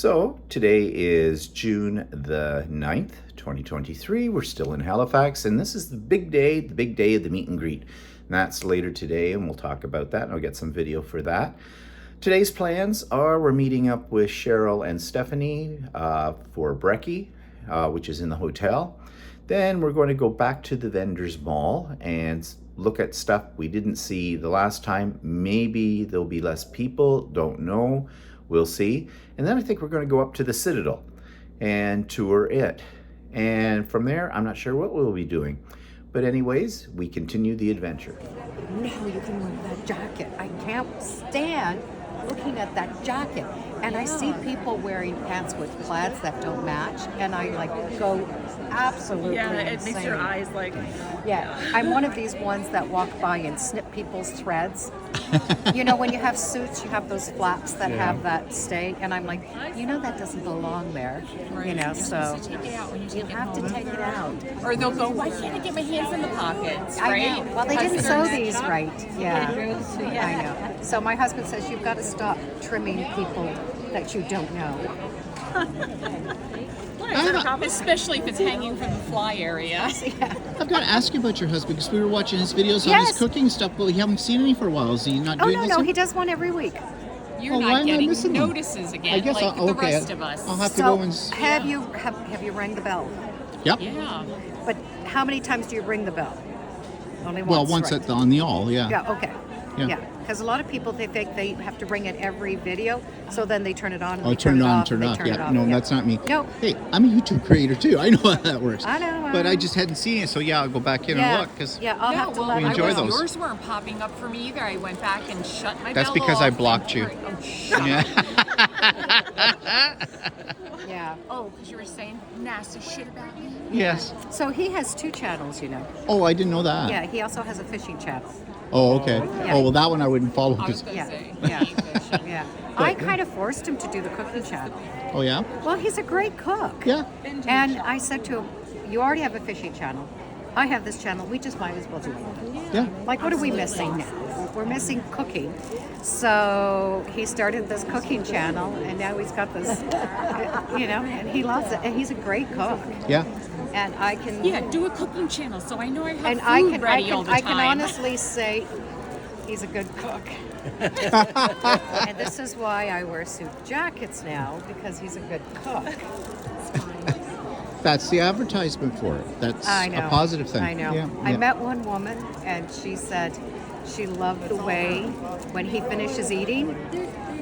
So today is June the 9th, 2023. We're still in Halifax, and this is the big day of the meet and greet. And that's later today, and we'll talk about that, and I'll get some video for that. Today's plans are we're meeting up with Cheryl and Stephanie for brekkie, which is in the hotel. Then we're going to go back to the vendors mall and look at stuff we didn't see the last time. Maybe there'll be less people, don't know. We'll see. And then I think we're going to go up to the Citadel and tour it. And from there, I'm not sure what we'll be doing. But anyways, we continue the adventure. Now you can wear that jacket. I can't stand looking at that jacket. And I see people wearing pants with plaids that don't match, and I go absolutely it insane. makes your eyes Yeah, I'm one of these ones that walk by and snip people's threads. You know, when you have suits, you have those flaps that have that stay, and I'm like, that doesn't belong there. So you have to take it out. Or they'll go, why can't I get my hands in the pockets? I Right? know. Well, they didn't sew these right. Yeah. I know. So my husband says you've got to stop trimming people that you don't know. Especially if it's hanging from the fly area. I've got to ask you about your husband because we were watching his videos on his cooking stuff, but we haven't seen any for a while. Is he not doing this? No, he does one every week. You're why not am I getting missing them? notices again, I guess like I'll, the rest of us. I'll have to So go and. have you rang the bell? Yep. Yeah. But how many times do you ring the bell? Only once. Well, once right? on the all, yeah. Yeah. Okay. Yeah. Yeah. Because a lot of people they think they have to ring it every video, so then they turn it on. And Oh, they turn it on, off, turn it and off. they turn Yeah, it off. no, that's not me. No. Hey, I'm a YouTube creator too. I know how that works. I know. But I just hadn't seen it, so yeah, I'll go back in and look. Cause I'll have to let we her enjoy know. those. Yours weren't popping up for me either. I went back and shut my That's bell because off I blocked you. Oh, shut Yeah. up. Yeah. Oh, because you were saying nasty shit about me? Yes. So he has 2 channels, Oh, I didn't know that. Yeah. He also has a fishing channel. Oh, okay. Yeah. Oh, well, that one I wouldn't follow. I was 'Cause- going to Yeah. say. Yeah. me fishing. Yeah. I kind of forced him to do the cooking channel. oh, yeah? Well, he's a great cook. Yeah. And I said to him, you already have a fishing channel. I have this channel. We just might as well do it. Yeah. Like, what are we missing now? We're missing cooking. So he started this cooking channel, and now he's got this, and he loves it. And he's a great cook. Yeah. And I can... Yeah, do a cooking channel so I know I have And food ready all the time. I can honestly say he's a good cook. And this is why I wear suit jackets now, because he's a good cook. That's the advertisement for it. That's I know. a positive thing. I know. Yeah. I yeah. met one woman, and she said she loved the way when he finishes eating,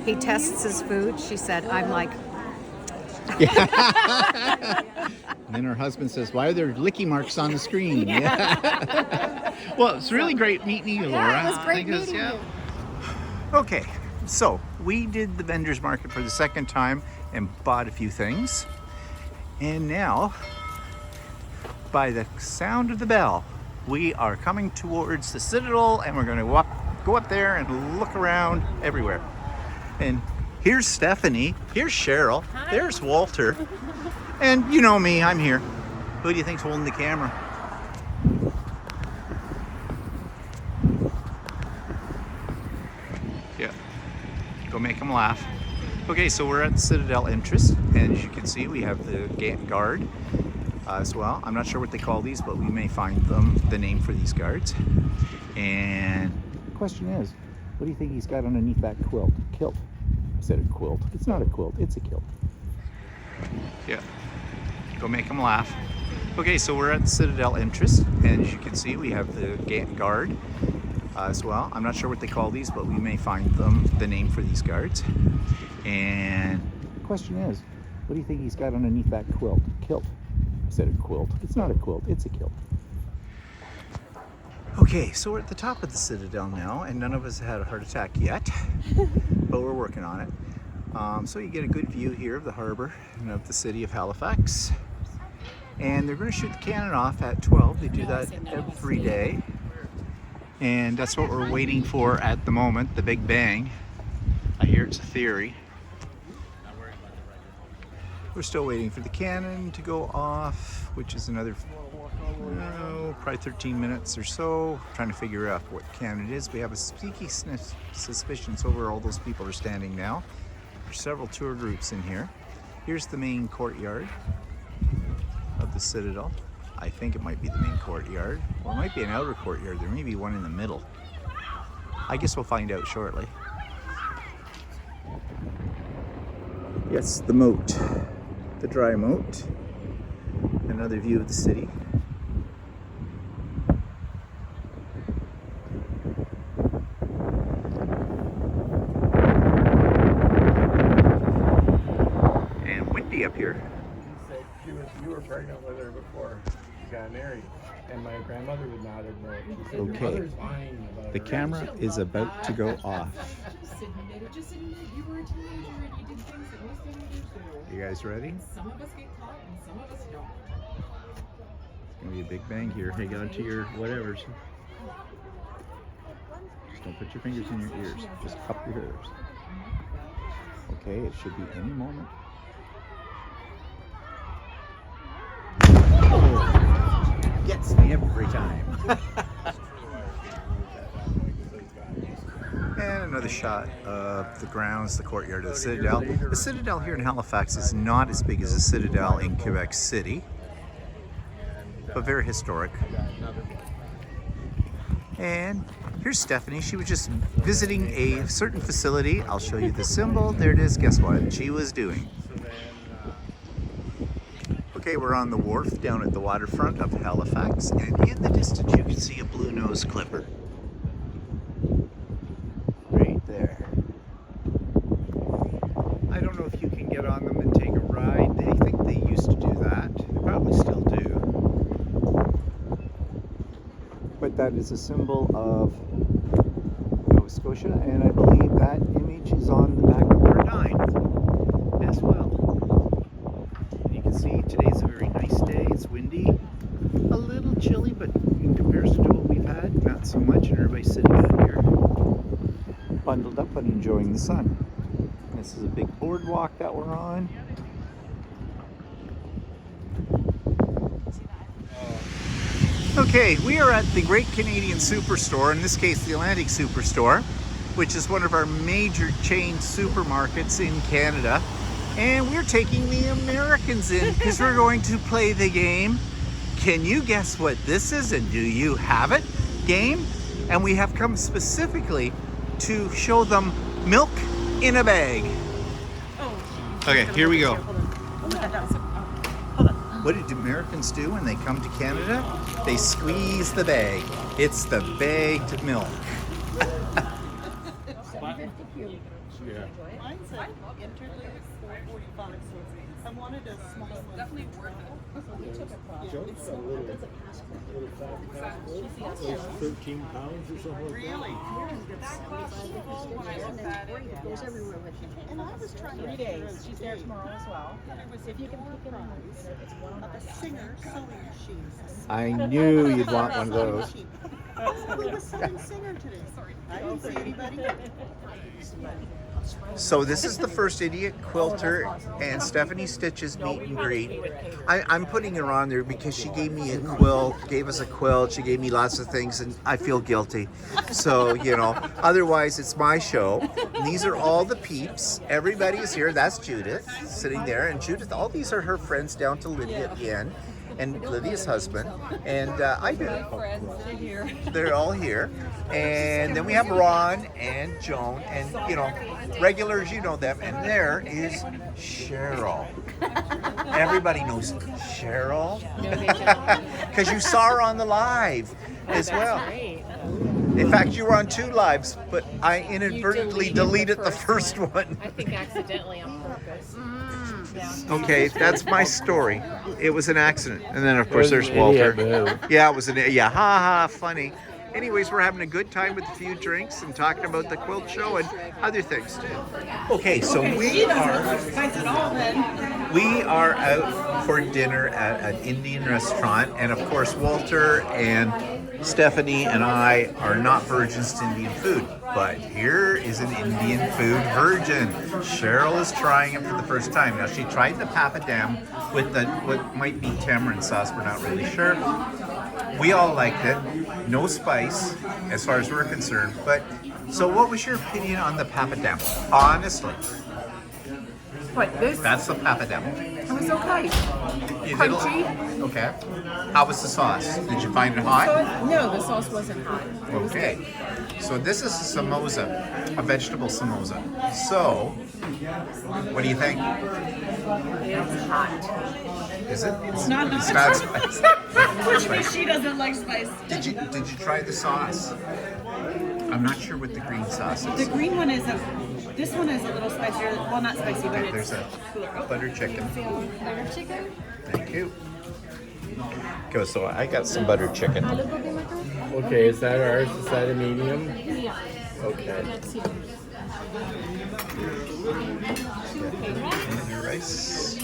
he tests his food. She said, I'm like... And then her husband says, why are there licky marks on the screen? Yeah. Well, it's really great meeting you, Laura. Yeah, it was great Because, meeting you. Okay, so we did the vendors market for the second time and bought a few things. And now, by the sound of the bell, we are coming towards the Citadel, and we're going to go up there and look around everywhere. And here's Stephanie, here's Cheryl, there's Walter, and you know me, I'm here. Who do you think's holding the camera? Yeah, go make them laugh. Okay, so we're at the Citadel entrance, and as you can see, we have the guard as well. I'm not sure what they call these, but we may find the name for these guards. And the question is, what do you think he's got underneath that quilt? Kilt. I said a quilt. It's not a quilt, it's a kilt. Yeah, go make them laugh. Okay, so we're at the Citadel entrance, and as you can see, we have the guard as well. I'm not sure what they call these, but we may find the name for these guards. And the question is, what do you think he's got underneath that quilt? Kilt. I said a quilt. It's not a quilt, it's a kilt. Okay, so we're at the top of the Citadel now, and none of us had a heart attack yet, but we're working on it. So you get a good view here of the harbor and of the city of Halifax. And they're going to shoot the cannon off at 12. They do that every day. And that's what we're waiting for at the moment, the Big Bang. I hear it's a theory. We're still waiting for the cannon to go off, which is another, probably 13 minutes or so. Trying to figure out what cannon it is. We have a sneaky suspicion over all those people are standing now. There's several tour groups in here. Here's the main courtyard of the Citadel. I think it might be the main courtyard, or it might be an outer courtyard. There may be one in the middle. I guess we'll find out shortly. Yes, the moat, the dry moat. Another view of the city. And windy up here. You were pregnant with her before you got married, and my grandmother would not have known. She said, Okay. Your mother's lying about The her." camera is about to go off. Just admit it. Just admit you were a teenager and you did things that most teenagers do. You guys ready? Some of us get caught and some of us don't. It's gonna be a big bang here. Hang on to your whatevers. Just don't put your fingers in your ears. Just cup your ears. Okay, it should be any moment. Oh, gets me every time. And another shot of the grounds, the courtyard of the Citadel. The Citadel here in Halifax is not as big as the Citadel in Quebec City, but very historic. And here's Stephanie. She was just visiting a certain facility. I'll show you the symbol. There it is. Guess what she was doing? Okay, we're on the wharf down at the waterfront of Halifax, and in the distance you can see a blue-nosed clipper. Right there. I don't know if you can get on them and take a ride. They think they used to do that. They probably still do. But that is a symbol of Nova Scotia, and I believe that image is on the back of our dime as well. You can see today's a very nice day. It's windy, a little chilly, but in comparison to what we've had, not so much. And everybody's sitting out here, bundled up and enjoying the sun. This is a big boardwalk that we're on. Okay, we are at the Great Canadian Superstore, in this case the Atlantic Superstore, which is one of our major chain supermarkets in Canada. And we're taking the Americans in because we're going to play the game. Can you guess what this is, and do you have it? Game. And we have come specifically to show them milk in a bag. Okay, here we go. What did Americans do when they come to Canada? They squeeze the bag. It's the bagged milk. Mine's an interlude 445, so I wanted a small one. Definitely worth it. It's so good. It's 13 pounds or something like Really? It goes everywhere with you. And I was trying 3 to days. She's there tomorrow as well. It was if you can pick it up, it's one of the Singer sewing machines. I knew you'd want one of those. We were selling Singer today. I didn't see anybody. So this is the first Idiot Quilter and Stephanie Stitch's meet and greet. I'm putting her on there because she gave me a quilt, gave us a quilt, she gave me lots of things, and I feel guilty. So, you know, otherwise it's my show. And these are all the peeps. Everybody is here. That's Judith sitting there. And Judith, all these are her friends down to Lydia at the end. And Lydia's husband, and I do. They're all here. And then we have Ron and Joan, and you know, regulars, you know them. And there is Cheryl. Everybody knows Cheryl. Because you saw her on the live as well. In fact, you were on 2 lives, but I inadvertently deleted the first one. I think accidentally on purpose. Okay, that's my story. It was an accident. And then, of course, there's Walter. Yeah, it was ha ha, funny. Anyways, we're having a good time with a few drinks and talking about the quilt show and other things too. Okay, so we are out for dinner at an Indian restaurant, and of course, Walter and Stephanie and I are not virgins to Indian food, but here is an Indian food virgin. Cheryl is trying it for the first time. Now, she tried the papadam with the what might be tamarind sauce, we're not really sure. We all liked it. No spice, as far as we're concerned. But so, what was your opinion on the papadam? Honestly. But this, That's the pappardelle. it was okay. You did Crunchy. Okay. How was the sauce? Did you find it hot? No, the sauce wasn't hot. It was Okay. So this is a samosa, a vegetable samosa. So, what do you think? It's hot. Is it? It's not It's hot. not spicy. Which means she doesn't like spice. Did you try the sauce? I'm not sure what the green sauce The is. green one is this one is a little spicier. Well, not spicy, but it's There's a cooler. Oh, butter chicken. butter chicken? Thank you. Go. So I got some butter chicken. Okay, is that ours? Is that a medium? Yeah. Okay. Let's see. And your rice.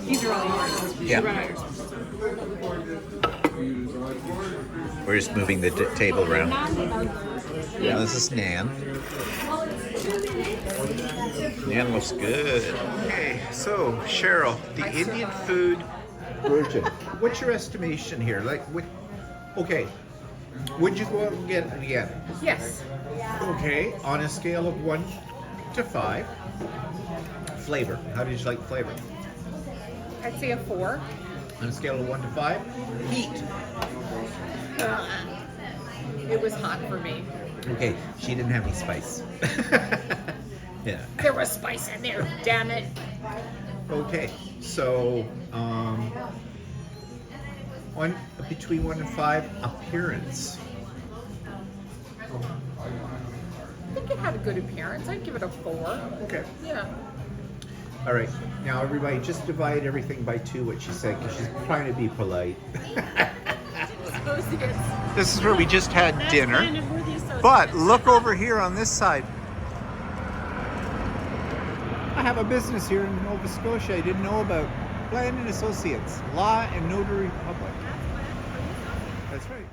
These are all yours. Yeah. These are all yours. We're just moving the table around. Yeah, this is Nan. Nan looks good. Okay, so Cheryl, the Indian food version. What's your estimation here? Like, okay, would you go out and get it again? Yes. Okay, on a scale of 1 to 5. Flavor. How did you like flavor? I'd say a 4. On a scale of 1 to 5. Heat. It was hot for me. Okay, she didn't have any spice. Yeah. There was spice in there, damn it. Okay, so between 1 and 5, appearance. I think it had a good appearance. I'd give it a 4. Okay. Yeah. All right. Now everybody, just divide everything by 2. What she said, because she's trying to be polite. This is where we just had dinner. But look over here on this side. I have a business here in Nova Scotia I didn't know about. Bland and Associates, Law and Notary Public. That's right.